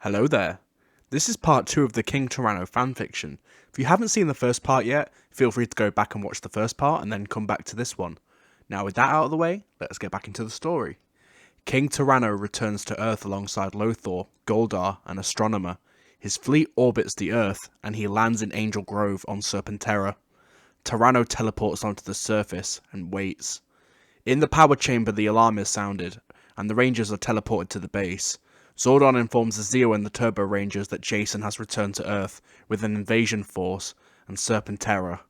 Hello there. This is part 2 of the King Tyranno fanfiction. If you haven't seen the first part yet, feel free to go back and watch the first part and then come back to this one. Now with that out of the way, let's get back into the story. King Tyranno returns to Earth alongside Lothar, Goldar, and Astronomer. His fleet orbits the Earth, and he lands in Angel Grove on Serpentera. Tyranno teleports onto the surface and waits. In the power chamber, the alarm is sounded, and the Rangers are teleported to the base. Zordon informs the Zeo and the Turbo Rangers that Jason has returned to Earth with an invasion force and Serpentera.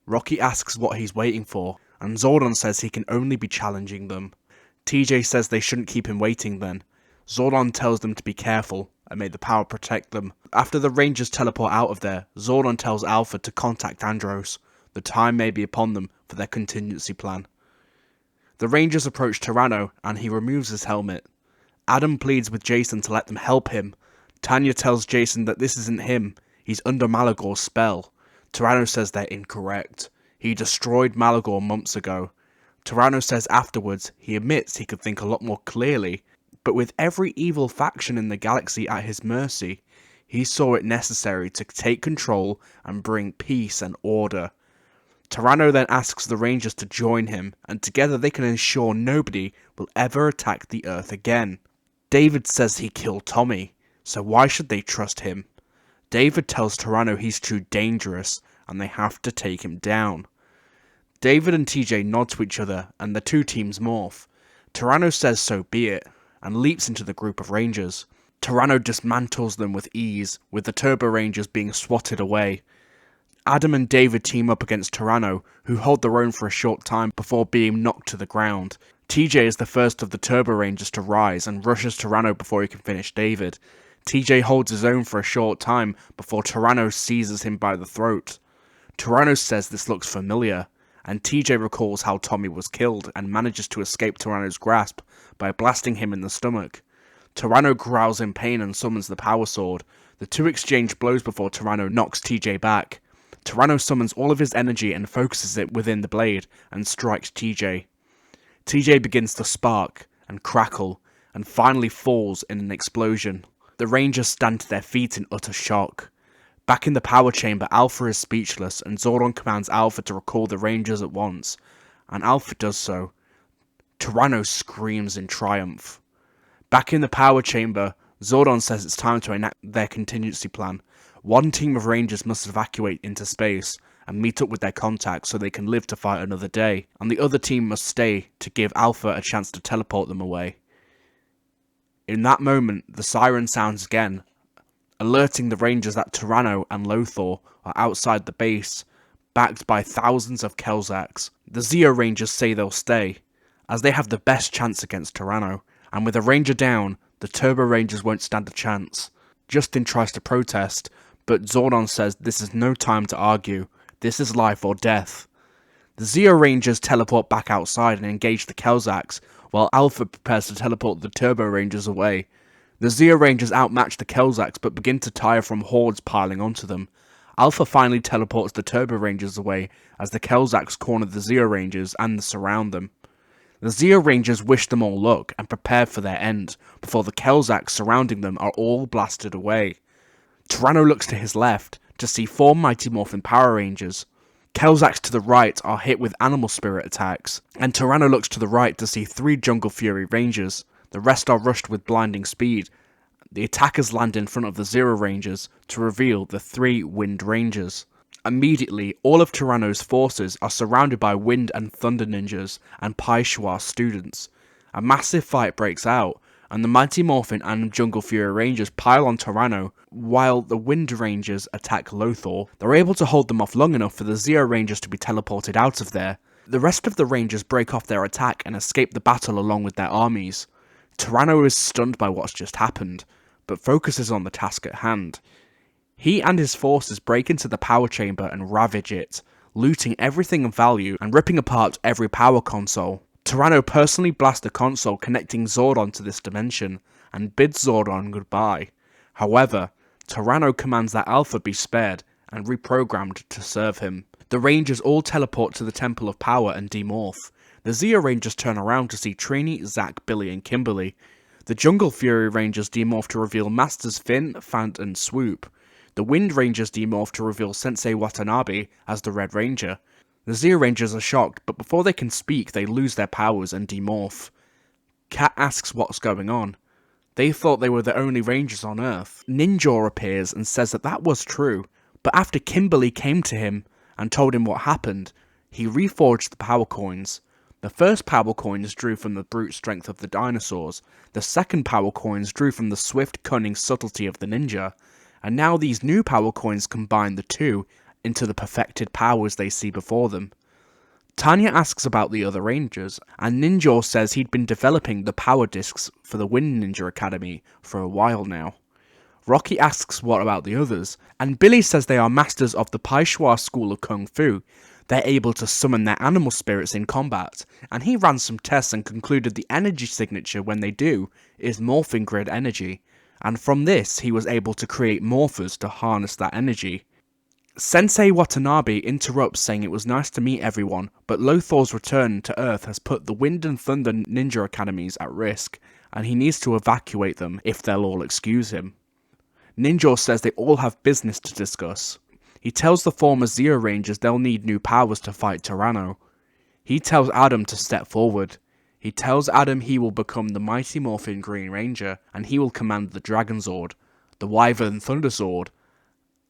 Rocky asks what he's waiting for, and Zordon says he can only be challenging them. TJ says they shouldn't keep him waiting then. Zordon tells them to be careful, and may the power protect them. After the Rangers teleport out of there, Zordon tells Alpha to contact Andros. The time may be upon them for their contingency plan. The Rangers approach Tyranno, and he removes his helmet. Adam pleads with Jason to let them help him. Tanya tells Jason that this isn't him, he's under Malagore's spell. Tyranno says they're incorrect. He destroyed Malagore months ago. Tyranno says afterwards he admits he could think a lot more clearly, but with every evil faction in the galaxy at his mercy, he saw it necessary to take control and bring peace and order. Tyranno then asks the Rangers to join him, and together they can ensure nobody will ever attack the Earth again. David says he killed Tommy, so why should they trust him? David tells Tyranno he's too dangerous, and they have to take him down. David and TJ nod to each other, and the two teams morph. Tyranno says so be it, and leaps into the group of Rangers. Tyranno dismantles them with ease, with the Turbo Rangers being swatted away. Adam and David team up against Tyranno, who hold their own for a short time before being knocked to the ground. TJ is the first of the Turbo Rangers to rise and rushes Tyranno before he can finish David. TJ holds his own for a short time before Tyranno seizes him by the throat. Tyranno says this looks familiar, and TJ recalls how Tommy was killed and manages to escape Tyranno's grasp by blasting him in the stomach. Tyranno growls in pain and summons the power sword. The two exchange blows before Tyranno knocks TJ back. Tyranno summons all of his energy and focuses it within the blade and strikes TJ. TJ begins to spark and crackle and finally falls in an explosion. The Rangers stand to their feet in utter shock. Back in the power chamber, Alpha is speechless and Zordon commands Alpha to recall the Rangers at once, and Alpha does so. Tyranno screams in triumph. Back in the power chamber, Zordon says it's time to enact their contingency plan. One team of Rangers must evacuate into space and meet up with their contacts so they can live to fight another day, and the other team must stay to give Alpha a chance to teleport them away. In that moment, the siren sounds again, alerting the Rangers that Tyranno and Lothar are outside the base, backed by thousands of Kelzaks. The Zeo Rangers say they'll stay, as they have the best chance against Tyranno, and with a Ranger down, the Turbo Rangers won't stand a chance. Justin tries to protest, but Zordon says this is no time to argue. This is life or death. The Zeo Rangers teleport back outside and engage the Kelzaks, while Alpha prepares to teleport the Turbo Rangers away. The Zeo Rangers outmatch the Kelzaks but begin to tire from hordes piling onto them. Alpha finally teleports the Turbo Rangers away as the Kelzaks corner the Zeo Rangers and surround them. The Zeo Rangers wish them all luck and prepare for their end, before the Kelzaks surrounding them are all blasted away. Tyranno looks to his left to see 4 Mighty Morphin Power Rangers. Kelzaks to the right are hit with Animal Spirit attacks, and Tyranno looks to the right to see 3 Jungle Fury Rangers. The rest are rushed with blinding speed. The attackers land in front of the Zeo Rangers to reveal the 3 Wind Rangers. Immediately, all of Tyranno's forces are surrounded by Wind and Thunder Ninjas and Pai Shui students. A massive fight breaks out, and the Mighty Morphin and Jungle Fury Rangers pile on Tyranno, while the Wind Rangers attack Lothar. They're able to hold them off long enough for the Zeo Rangers to be teleported out of there. The rest of the Rangers break off their attack and escape the battle along with their armies. Tyranno is stunned by what's just happened, but focuses on the task at hand. He and his forces break into the power chamber and ravage it, looting everything of value and ripping apart every power console. Tyranno personally blasts the console connecting Zordon to this dimension, and bids Zordon goodbye. However, Tyranno commands that Alpha be spared and reprogrammed to serve him. The Rangers all teleport to the Temple of Power and demorph. The Zeo Rangers turn around to see Trini, Zack, Billy and Kimberly. The Jungle Fury Rangers demorph to reveal Masters Finn, Fant, and Swoop. The Wind Rangers demorph to reveal Sensei Watanabe as the Red Ranger. The Zeo Rangers are shocked, but before they can speak, they lose their powers and demorph. Cat asks what's going on. They thought they were the only Rangers on Earth. Ninja appears and says that was true, but after Kimberly came to him and told him what happened, he reforged the power coins. The first power coins drew from the brute strength of the dinosaurs, the second power coins drew from the swift, cunning subtlety of the ninja, and now these new power coins combine the two into the perfected powers they see before them. Tanya asks about the other Rangers, and Ninja says he'd been developing the power discs for the Wind Ninja Academy for a while now. Rocky asks what about the others, and Billy says they are masters of the Paishwa School of Kung Fu. They're able to summon their animal spirits in combat, and he ran some tests and concluded the energy signature when they do is morphing grid energy, and from this he was able to create morphers to harness that energy. Sensei Watanabe interrupts saying it was nice to meet everyone, but Lothor's return to Earth has put the Wind and Thunder Ninja Academies at risk, and he needs to evacuate them if they'll all excuse him. Ninja says they all have business to discuss. He tells the former Zeo Rangers they'll need new powers to fight Tyranno. He tells Adam to step forward. He tells Adam he will become the Mighty Morphin Green Ranger, and he will command the Dragon Zord, the Wyvern Thunder Zord,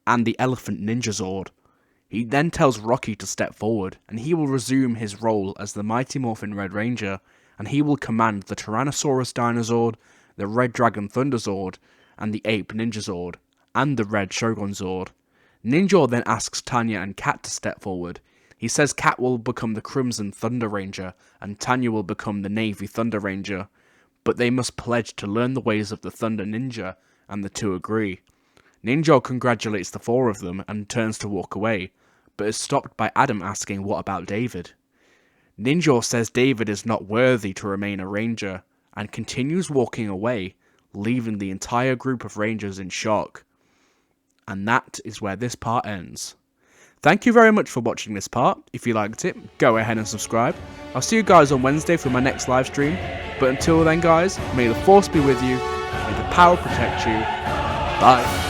and the Elephant Ninja Zord. He then tells Rocky to step forward, and he will resume his role as the Mighty Morphin Red Ranger, and he will command the Tyrannosaurus Dinozord, the Red Dragon Thunder Zord, and the Ape Ninja Zord, and the Red Shogun Zord. Ninja then asks Tanya and Cat to step forward. He says Cat will become the Crimson Thunder Ranger, and Tanya will become the Navy Thunder Ranger, but they must pledge to learn the ways of the Thunder Ninja, and the two agree. Ninja congratulates the four of them and turns to walk away, but is stopped by Adam asking what about David. Ninja says David is not worthy to remain a ranger, and continues walking away, leaving the entire group of rangers in shock. And that is where this part ends. Thank you very much for watching this part. If you liked it, go ahead and subscribe. I'll see you guys on Wednesday for my next live stream, but until then guys, may the force be with you, may the power protect you. Bye.